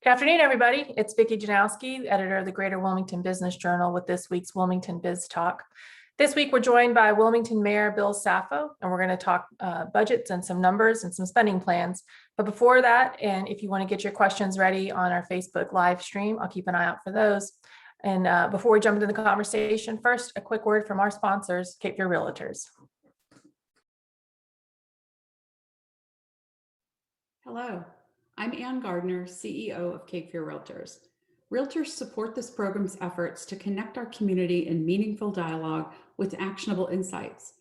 Good afternoon, everybody. It's Vicki Janowski, editor of the Greater Wilmington Business Journal with this week's WilmingtonBiz Talk. This week, we're joined by Wilmington Mayor Bill Saffo, and we're going to talk budgets and some numbers and some spending plans. But before that, and if you want to get your questions ready on our Facebook live stream, I'll keep an eye out for those. And before we jump into the conversation, first, a quick word from our sponsors, Cape Fear Realtors. Hello. I'm Ann Gardner, CEO of Cape Fear Realtors. Realtors support this program's efforts to connect our community in meaningful dialogue with actionable insights.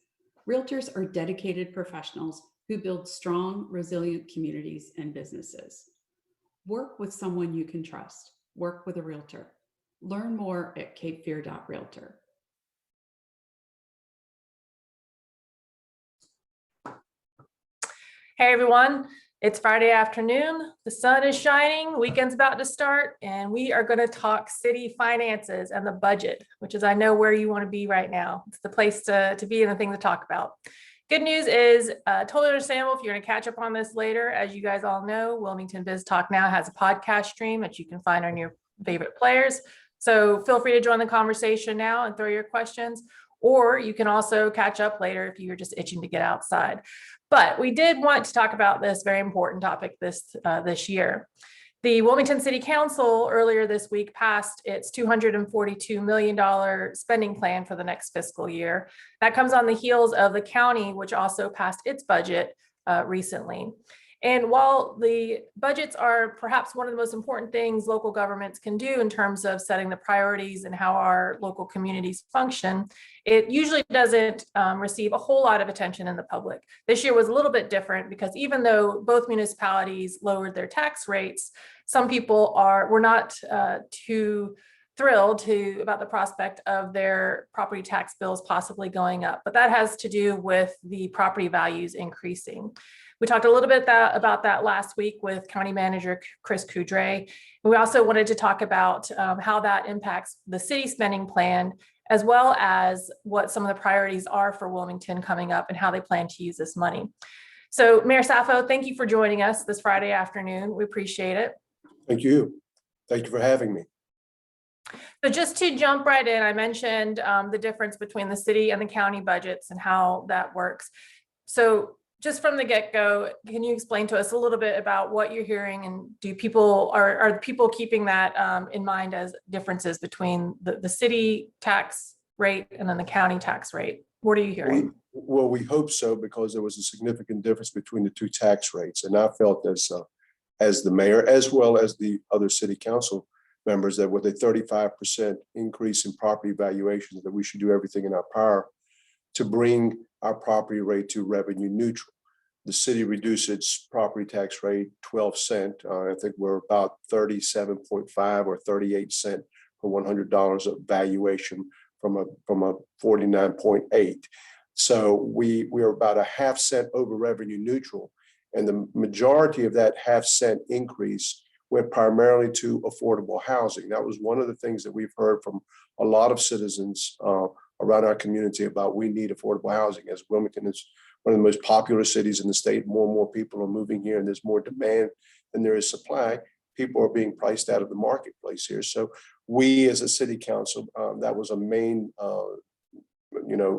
Realtors are dedicated professionals who build strong, resilient communities and businesses. Work with someone you can trust. Work with a realtor. Learn more at capefear.realtor. Hey, everyone. It's Friday afternoon, the sun is shining, weekend's about to start, and we are going to talk city finances and the budget, which is, I know, where you want to be right now. It's the place to be and the thing to talk about. Good news is totally understandable if you're going to catch up on this later. As you guys all know, Wilmington Biz Talk now has a podcast stream that you can find on your favorite players. So feel free to join the conversation now and throw your questions, or you can also catch up later if you're just itching to get outside. But we did want to talk about this very important topic this year. The Wilmington City Council earlier this week passed its $242 million spending plan for the next fiscal year. That comes on the heels of the county, which also passed its budget recently. And while the budgets are perhaps one of the most important things local governments can do in terms of setting the priorities and how our local communities function, it usually doesn't receive a whole lot of attention in the public. This year was a little bit different because even though both municipalities lowered their tax rates, some people were not too thrilled about the prospect of their property tax bills possibly going up. But that has to do with the property values increasing. We talked a little bit about that last week with County Manager Chris Coudray. We also wanted to talk about how that impacts the city spending plan, as well as what some of the priorities are for Wilmington coming up and how they plan to use this money. So Mayor Saffo, thank you for joining us this Friday afternoon. We appreciate it. Thank you. Thank you for having me. So just to jump right in, I mentioned the difference between the city and the county budgets and how that works. So just from the get-go, can you explain to us a little bit about what you're hearing, and are people keeping that in mind as differences between the city tax rate and then the county tax rate? What are you hearing? Well, we hope so, because there was a significant difference between the two tax rates, and I felt as the mayor, as well as the other city council members, that with a 35% increase in property valuations, that we should do everything in our power to bring our property rate to revenue neutral. The city reduced its property tax rate 12 cents. I think we're about 37.5 or 38 cents per $100 of valuation from a 49.8. So we are about a half cent over revenue neutral. And the majority of that half cent increase went primarily to affordable housing. That was one of the things that we've heard from a lot of citizens around our community about. We need affordable housing, as Wilmington is one of the most popular cities in the state. More and more people are moving here, and there's more demand than there is supply. People are being priced out of the marketplace here. So we, as a city council, that was a main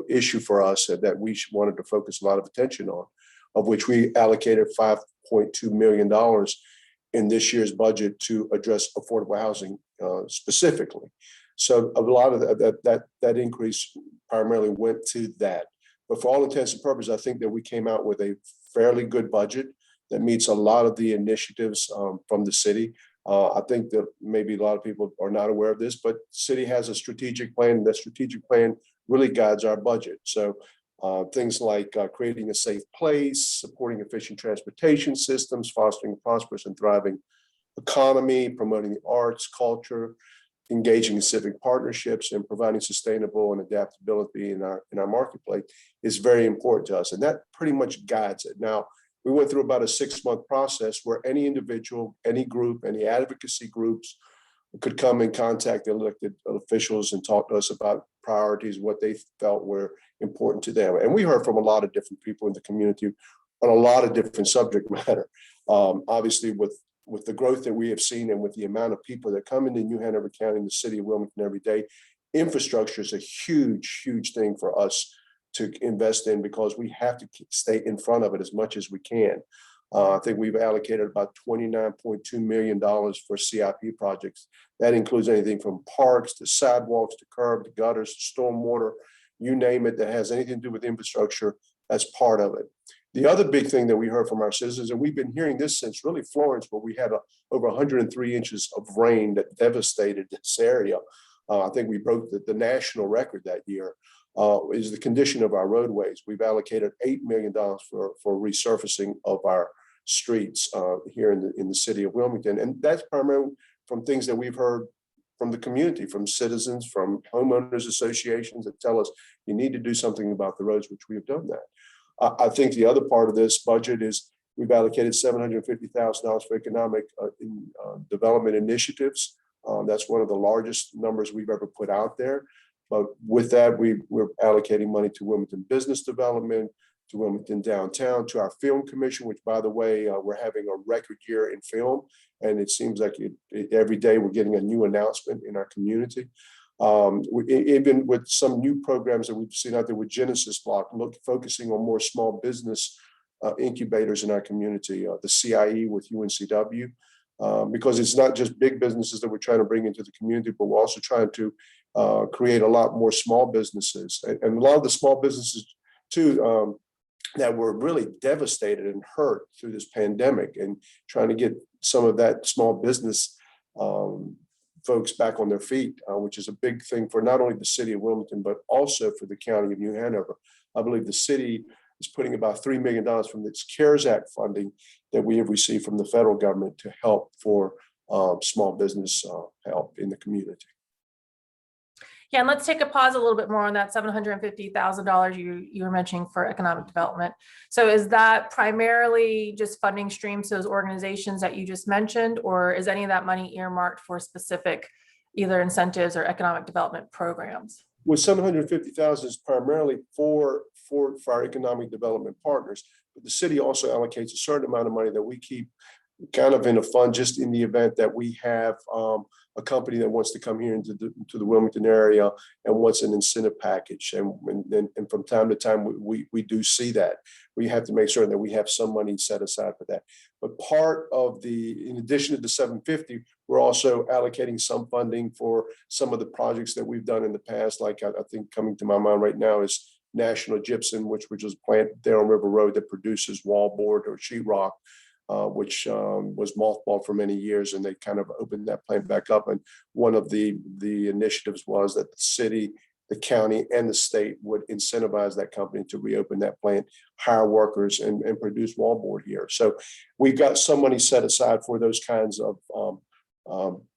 issue for us that we wanted to focus a lot of attention on, of which we allocated $5.2 million in this year's budget to address affordable housing specifically. So a lot of that increase primarily went to that. But for all intents and purposes, I think that we came out with a fairly good budget that meets a lot of the initiatives from the city. I think that maybe a lot of people are not aware of this, but city has a strategic plan, and that strategic plan really guides our budget. So things like creating a safe place, supporting efficient transportation systems, fostering a prosperous and thriving economy, promoting the arts, culture, engaging in civic partnerships, and providing sustainable and adaptability in our marketplace is very important to us. And that pretty much guides it. Now, we went through about a 6-month process where any individual, any group, any advocacy groups could come and contact the elected officials and talk to us about priorities, what they felt were important to them. And we heard from a lot of different people in the community on a lot of different subject matter. Obviously, with with the growth that we have seen and with the amount of people that come into New Hanover County and the city of Wilmington every day, infrastructure is a huge, huge thing for us to invest in, because we have to stay in front of it as much as we can. I think we've allocated about $29.2 million for CIP projects. That includes anything from parks to sidewalks to curb to gutters to stormwater, you name it, that has anything to do with infrastructure. That's part of it. The other big thing that we heard from our citizens, and we've been hearing this since really Florence, where we had over 103 inches of rain that devastated this area. I think we broke the national record that year. Is the condition of our roadways. We've allocated $8 million for resurfacing of our streets here in the city of Wilmington. And that's primarily from things that we've heard from the community, from citizens, from homeowners associations that tell us you need to do something about the roads, which we have done that. I think the other part of this budget is we've allocated $750,000 for economic development initiatives. That's one of the largest numbers we've ever put out there. But with that, we're allocating money to Wilmington Business Development, to Wilmington Downtown, to our Film Commission, which, by the way, we're having a record year in film. And it seems like every day we're getting a new announcement in our community. Even with some new programs that we've seen out there with Genesis Block, focusing on more small business incubators in our community, the CIE with UNCW, because it's not just big businesses that we're trying to bring into the community, but we're also trying to create a lot more small businesses, and a lot of the small businesses too that were really devastated and hurt through this pandemic, and trying to get some of that small business folks back on their feet, which is a big thing for not only the city of Wilmington, but also for the county of New Hanover. I believe the city is putting about $3 million from its CARES Act funding that we have received from the federal government to help for small business help in the community. Yeah, and let's take a pause a little bit more on that $750,000 you were mentioning for economic development. So is that primarily just funding streams to those organizations that you just mentioned, or is any of that money earmarked for specific either incentives or economic development programs? Well, $750,000 is primarily for our economic development partners, but the city also allocates a certain amount of money that we keep kind of in a fund, just in the event that we have a company that wants to come here into the Wilmington area and wants an incentive package. And from time to time, we do see that. We have to make sure that we have some money set aside for that. But part of in addition to the $750,000, we're also allocating some funding for some of the projects that we've done in the past. Like I think coming to my mind right now is National Gypsum, which was a plant there on River Road that produces wallboard or sheetrock, which was mothballed for many years, and they kind of opened that plant back up. And one of the initiatives was that the city, the county, and the state would incentivize that company to reopen that plant, hire workers, and produce wallboard here. So we've got some money set aside for those kinds of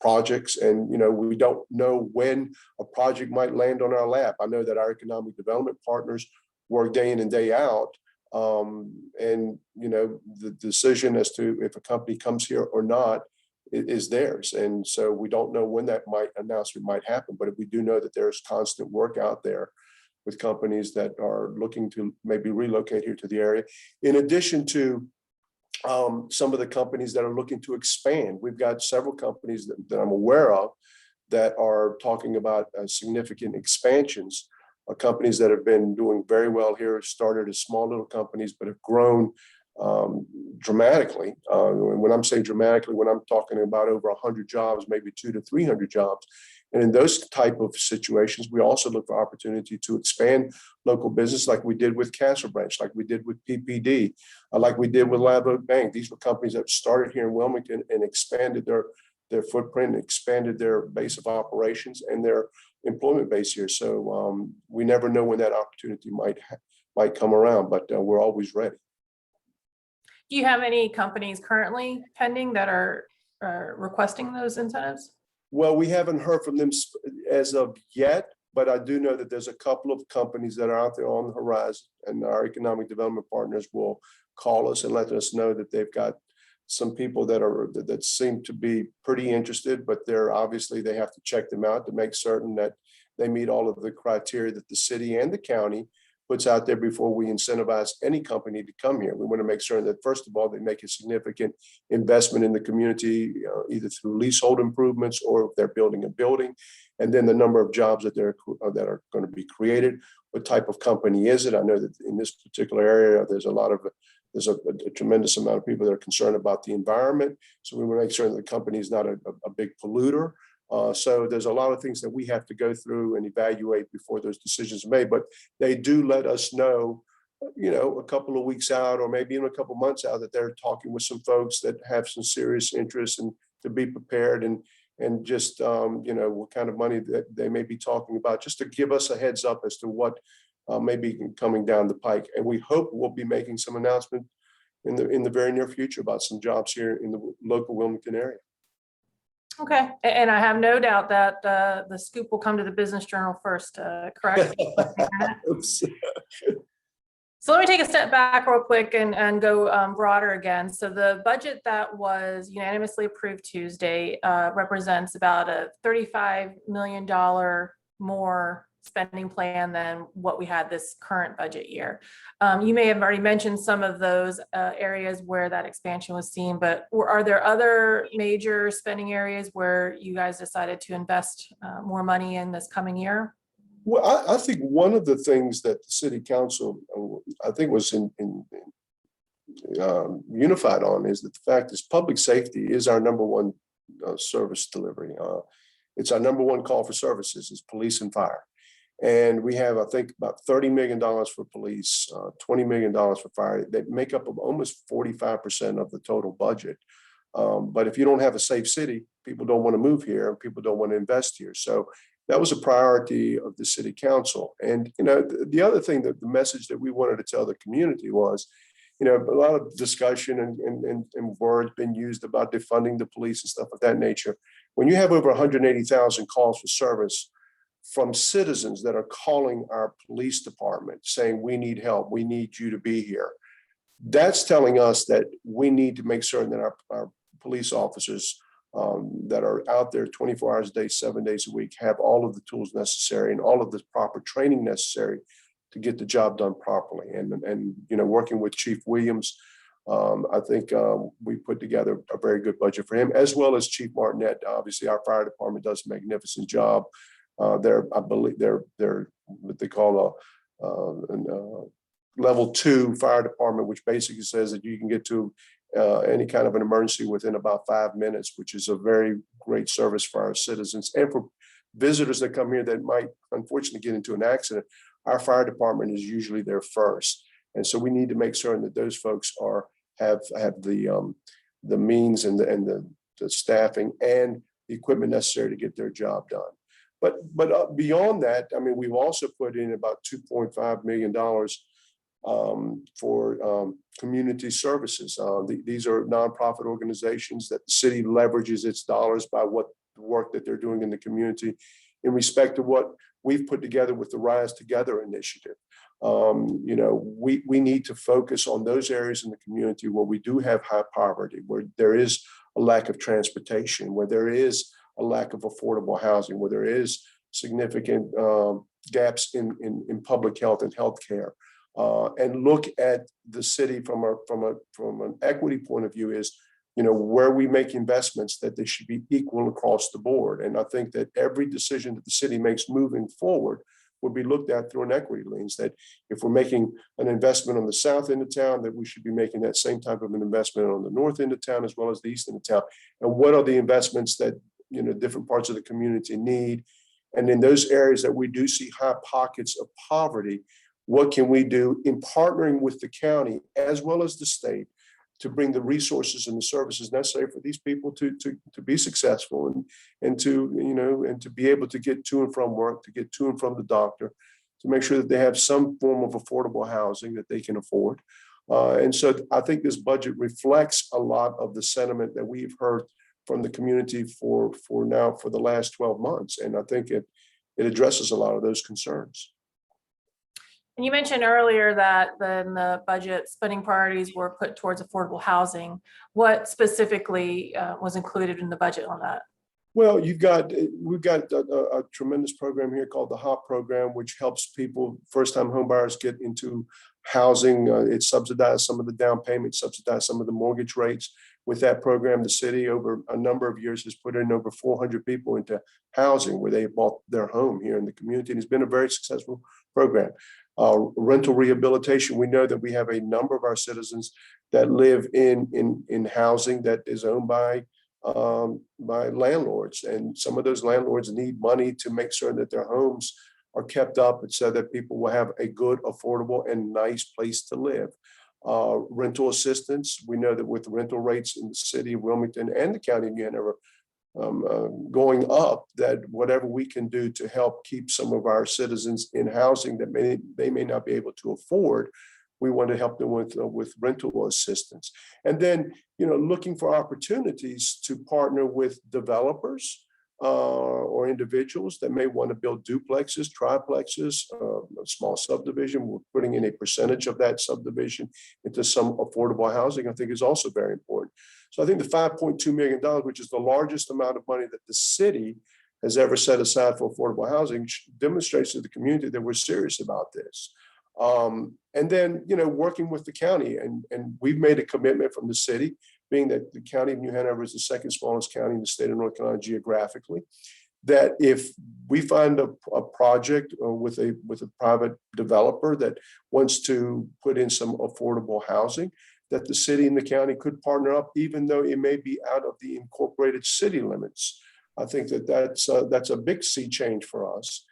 projects. And, we don't know when a project might land on our lap. I know that our economic development partners work day in and day out. And the decision as to if a company comes here or not is theirs. And so we don't know when that announcement might happen, but we do know that there's constant work out there with companies that are looking to maybe relocate here to the area. In addition to some of the companies that are looking to expand, we've got several companies that I'm aware of that are talking about significant expansions. Companies that have been doing very well here, started as small little companies, but have grown dramatically. When I'm saying dramatically, when I'm talking about over 100 jobs, maybe 200 to 300 jobs. And in those type of situations, we also look for opportunity to expand local business, like we did with Castle Branch, like we did with PPD, like we did with Live Oak Bank. These were companies that started here in Wilmington and expanded their footprint, expanded their base of operations and their employment base here. So we never know when that opportunity might come around, but we're always ready. Do you have any companies currently pending that are requesting those incentives? Well, we haven't heard from them as of yet, but I do know that there's a couple of companies that are out there on the horizon, and our economic development partners will call us and let us know that they've got some people that seem to be pretty interested, but they have to check them out to make certain that they meet all of the criteria that the city and the county puts out there before we incentivize any company to come here. We want to make sure that, first of all, they make a significant investment in the community, either through leasehold improvements or if they're building a building, and then the number of jobs that are going to be created. What type of company is it? I know that in this particular area, there's a tremendous amount of people that are concerned about the environment. So we want to make sure that the company is not a big polluter. So there's a lot of things that we have to go through and evaluate before those decisions are made. But they do let us know, a couple of weeks out or maybe even a couple of months out that they're talking with some folks that have some serious interest and to be prepared and just, what kind of money that they may be talking about, just to give us a heads up as to what may be coming down the pike. And we hope we'll be making some announcement in the very near future about some jobs here in the local Wilmington area. Okay, and I have no doubt that the scoop will come to the Business Journal first, correct? So let me take a step back real quick and go broader again. So the budget that was unanimously approved Tuesday represents about a $35 million more spending plan than what we had this current budget year. You may have already mentioned some of those areas where that expansion was seen, but are there other major spending areas where you guys decided to invest more money in this coming year? Well, I think one of the things that the city council, I think, was unified on is that the fact is public safety is our number one service delivery. It's our number one call for services is police and fire. And we have, I think, about $30 million for police, $20 million for fire. They make up almost 45% of the total budget. But if you don't have a safe city, people don't want to move here and people don't want to invest here. So that was a priority of the city council. And, the other thing, that the message that we wanted to tell the community was, a lot of discussion and words been used about defunding the police and stuff of that nature. When you have over 180,000 calls for service from citizens that are calling our police department saying, we need help, we need you to be here, that's telling us that we need to make certain that our police officers that are out there 24 hours a day, 7 days a week, have all of the tools necessary and all of the proper training necessary to get the job done properly. And working with Chief Williams, I think we put together a very good budget for him, as well as Chief Martinet. Obviously, our fire department does a magnificent job. I believe they're what they call a level 2 fire department, which basically says that you can get to any kind of an emergency within about 5 minutes, which is a very great service for our citizens and for visitors that come here that might unfortunately get into an accident. Our fire department is usually there first, and so we need to make certain that those folks have the means and the staffing and the equipment necessary to get their job done. But beyond that, I mean, we've also put in about $2.5 million for community services. These are nonprofit organizations that the city leverages its dollars by what the work that they're doing in the community in respect to what we've put together with the Rise Together initiative. We need to focus on those areas in the community where we do have high poverty, where there is a lack of transportation, where there is a lack of affordable housing, where there is significant gaps in public health and healthcare. And look at the city from an equity point of view is, where we make investments, that they should be equal across the board. And I think that every decision that the city makes moving forward will be looked at through an equity lens, that if we're making an investment on the south end of town, that we should be making that same type of an investment on the north end of town as well as the east end of town. And what are the investments that, different parts of the community need? And in those areas that we do see high pockets of poverty, what can we do in partnering with the county as well as the state to bring the resources and the services necessary for these people to be successful and to be able to get to and from work, to get to and from the doctor, to make sure that they have some form of affordable housing that they can afford. And so I think this budget reflects a lot of the sentiment that we've heard from the community for the last 12 months. And I think it addresses a lot of those concerns. And you mentioned earlier that then the budget spending priorities were put towards affordable housing. What specifically was included in the budget on that? Well, we've got a tremendous program here called the HOP program, which helps people, first-time home buyers, get into housing. It subsidized some of the down payment, subsidized some of the mortgage rates. With that program, the city over a number of years has put in over 400 people into housing where they bought their home here in the community. And it's been a very successful program. Rental rehabilitation, we know that we have a number of our citizens that live in housing that is owned by landlords, and some of those landlords need money to make sure that their homes are kept up and so that people will have a good, affordable, and nice place to live. Rental assistance, we know that with rental rates in the city of Wilmington and the county of Hanover going up, that whatever we can do to help keep some of our citizens in housing that they may not be able to afford, we want to help them with rental assistance. And then, looking for opportunities to partner with developers or individuals that may want to build duplexes, triplexes, a small subdivision. We're putting in a percentage of that subdivision into some affordable housing, I think is also very important. So I think the $5.2 million, which is the largest amount of money that the city has ever set aside for affordable housing, demonstrates to the community that we're serious about this. And then, working with the county, and we've made a commitment from the city, being that the county of New Hanover is the second smallest county in the state of North Carolina geographically, that if we find a project with a private developer that wants to put in some affordable housing, that the city and the county could partner up, even though it may be out of the incorporated city limits. I think that's a big sea change for us.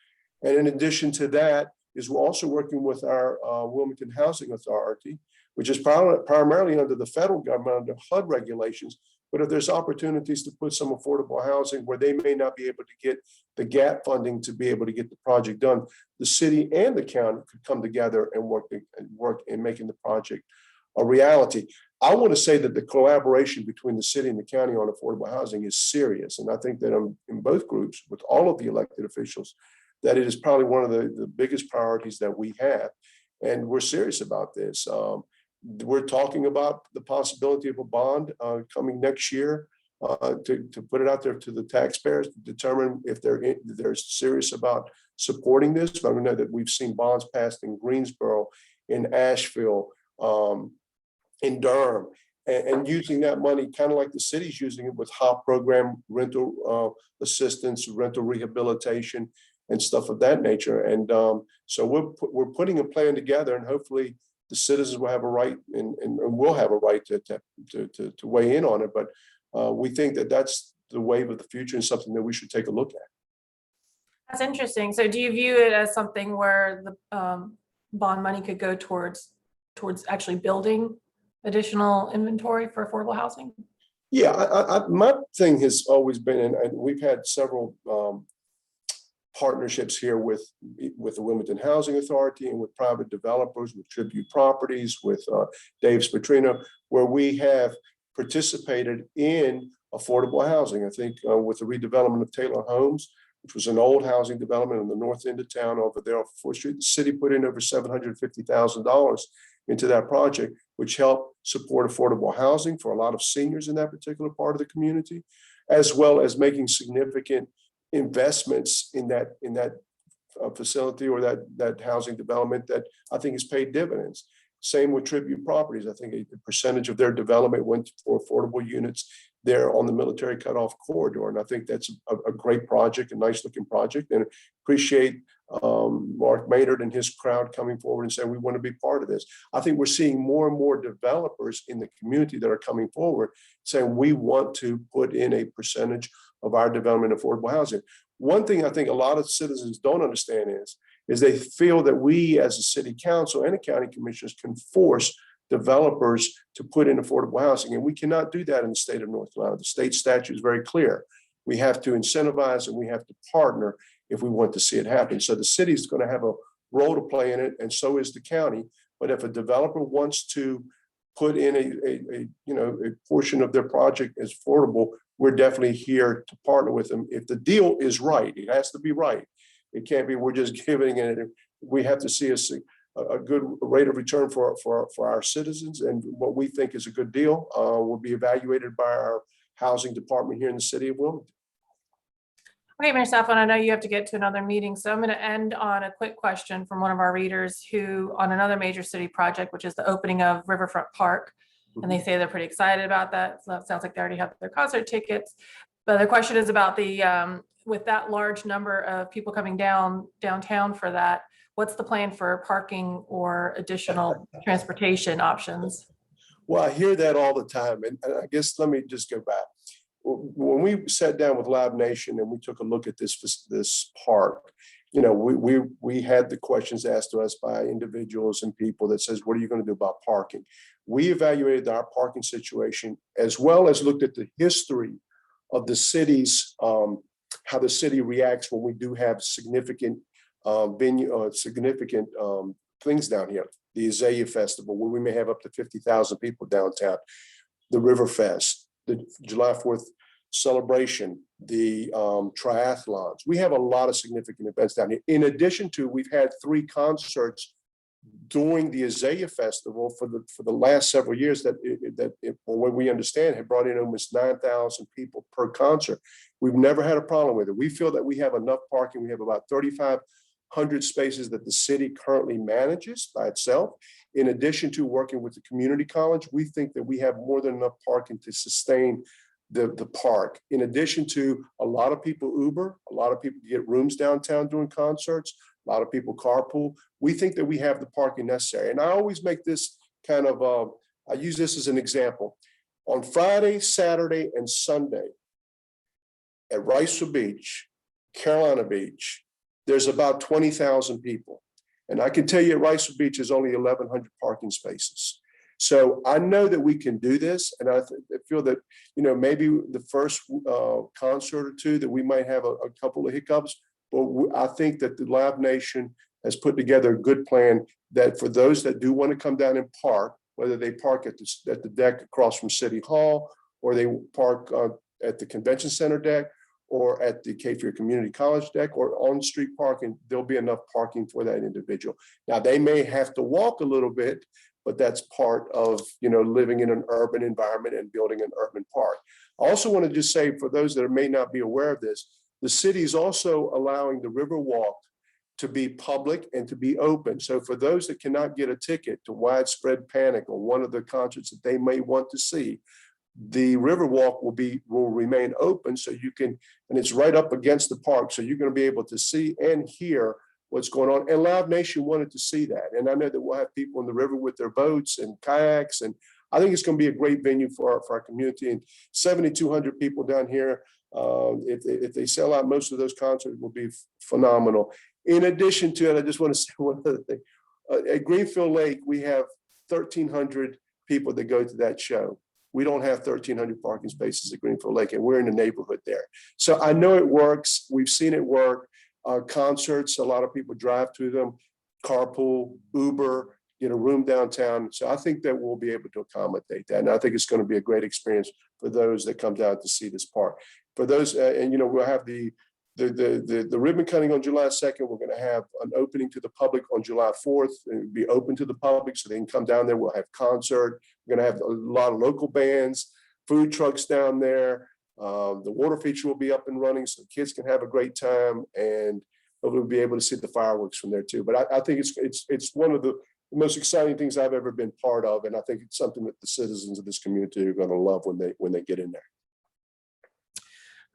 And in addition to that, is we're also working with our Wilmington Housing Authority, which is primarily under the federal government, under HUD regulations. But if there's opportunities to put some affordable housing where they may not be able to get the gap funding to be able to get the project done, the city and the county could come together and work in making the project a reality. I want to say that the collaboration between the city and the county on affordable housing is serious. And I think that in both groups, with all of the elected officials, that it is probably one of the biggest priorities that we have. And we're serious about this. We're talking about the possibility of a bond coming next year to put it out there to the taxpayers to determine if they're serious about supporting this. But we know that we've seen bonds passed in Greensboro, in Asheville, in Durham, and using that money kind of like the city's using it with HOP program, rental assistance, rental rehabilitation, and stuff of that nature. And so we're putting a plan together, and hopefully the citizens will have a right and will have a right to weigh in on it. But we think that that's the wave of the future and something that we should take a look at. That's interesting. So do you view it as something where the bond money could go towards actually building additional inventory for affordable housing? Yeah, my thing has always been, and we've had several partnerships here with the Wilmington Housing Authority and with private developers, with Tribute Properties, with Dave Spatrino, where we have participated in affordable housing. I think with the redevelopment of Taylor Homes, which was an old housing development in the north end of town over there off 4th Street, the city put in over $750,000 into that project, which helped support affordable housing for a lot of seniors in that particular part of the community, as well as making significant investments in that facility or that housing development that I think has paid dividends. Same with Tribute Properties. I think a percentage of their development went for affordable units there on the military cutoff corridor. And I think that's a great project, a nice looking project, and appreciate Mark Maynard and his crowd coming forward and saying, we want to be part of this. I think we're seeing more and more developers in the community that are coming forward saying, we want to put in a percentage of our development affordable housing. One thing I think a lot of citizens don't understand is they feel that we as a city council and the county commissioners can force developers to put in affordable housing. And we cannot do that in the state of North Carolina. The state statute is very clear. We have to incentivize and we have to partner if we want to see it happen. So the city is going to have a role to play in it, and so is the county. But if a developer wants to put in a portion of their project as affordable, we're definitely here to partner with them. If the deal is right, it has to be right. It can't be we're just giving it. We have to see a good rate of return for our citizens, and what we think is a good deal will be evaluated by our housing department here in the city of Wilmington. Okay, Mayor Saffo, and I know you have to get to another meeting, so I'm going to end on a quick question from one of our readers who, on another major city project, which is the opening of Riverfront Park, and they say they're pretty excited about that. So it sounds like they already have their concert tickets. But the question is about the, with that large number of people coming downtown for that, what's the plan for parking or additional transportation options? Well, I hear that all the time, and I guess let me just go back. When we sat down with Live Nation and we took a look at this park, you know, we had the questions asked to us by individuals and people that says, what are you going to do about parking? We evaluated our parking situation as well as looked at the history of the city's, how the city reacts when we do have significant things down here. The Azalea Festival, where we may have up to 50,000 people downtown, the River Fest, the July 4th celebration, the triathlons. We have a lot of significant events down here. In addition to, we've had 3 concerts during the Azalea Festival for the last several years that what we understand have brought in almost 9,000 people per concert. We've never had a problem with it. We feel that we have enough parking. We have about 3,500 spaces that the city currently manages by itself. In addition to working with the community college, we think that we have more than enough parking to sustain the park. In addition to, a lot of people Uber, a lot of people get rooms downtown during concerts, a lot of people carpool. We think that we have the parking necessary. And I always make this kind of, I use this as an example. On Friday, Saturday, and Sunday at Riceville Beach, Carolina Beach, there's about 20,000 people. And I can tell you at Riceville Beach is only 1,100 parking spaces. So I know that we can do this. And I feel that, you know, maybe the first concert or two that we might have a couple of hiccups, but I think that the Live Nation has put together a good plan that for those that do want to come down and park, whether they park at the deck across from City Hall, or they park at the Convention Center deck, or at the Cape Fear Community College deck, or on street parking, there'll be enough parking for that individual. Now, they may have to walk a little bit, but that's part of, you know, living in an urban environment and building an urban park. I also want to just say, for those that may not be aware of this, the city is also allowing the Riverwalk to be public and to be open. So for those that cannot get a ticket to Widespread Panic or one of the concerts that they may want to see, the Riverwalk will remain open, so you can, and it's right up against the park, so you're going to be able to see and hear what's going on. And Live Nation wanted to see that, and I know that we'll have people in the river with their boats and kayaks, and I think it's going to be a great venue for our community. And 7,200 people down here. If they sell out most of those concerts, will be phenomenal. In addition to it, I just want to say one other thing. At Greenfield Lake, we have 1,300 people that go to that show. We don't have 1,300 parking spaces at Greenfield Lake, and we're in the neighborhood there. So I know it works. We've seen it work. Concerts, a lot of people drive to them, carpool, Uber, get a room downtown. So I think that we'll be able to accommodate that. And I think it's going to be a great experience for those that come down to see this park. For those, and you know, we'll have the ribbon cutting on July 2nd. We're going to have an opening to the public on July 4th. It'll be open to the public so they can come down there. We'll have concert. We're going to have a lot of local bands, food trucks down there. The water feature will be up and running so kids can have a great time, and we'll be able to see the fireworks from there too. But I think it's one of the most exciting things I've ever been part of, and I think it's something that the citizens of this community are going to love when they get in there.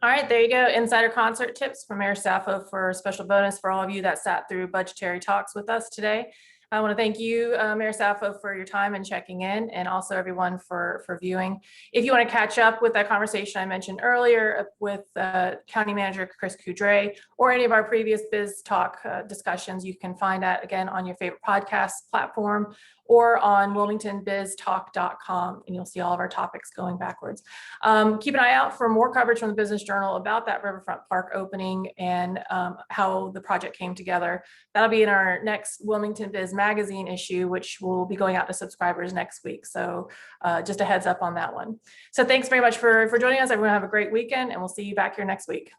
All right, there you go. Insider concert tips from Mayor Saffo for a special bonus for all of you that sat through budgetary talks with us today. I want to thank you, Mayor Saffo, for your time and checking in, and also everyone for viewing. If you want to catch up with that conversation I mentioned earlier with County Manager Chris Coudray, or any of our previous Biz Talk discussions, you can find that again on your favorite podcast platform or on WilmingtonBizTalk.com, and you'll see all of our topics going backwards. Keep an eye out for more coverage from the Business Journal about that Riverfront Park opening and how the project came together. That'll be in our next Wilmington Biz magazine issue, which will be going out to subscribers next week. So just a heads up on that one. So thanks very much for joining us. Everyone have a great weekend, and we'll see you back here next week.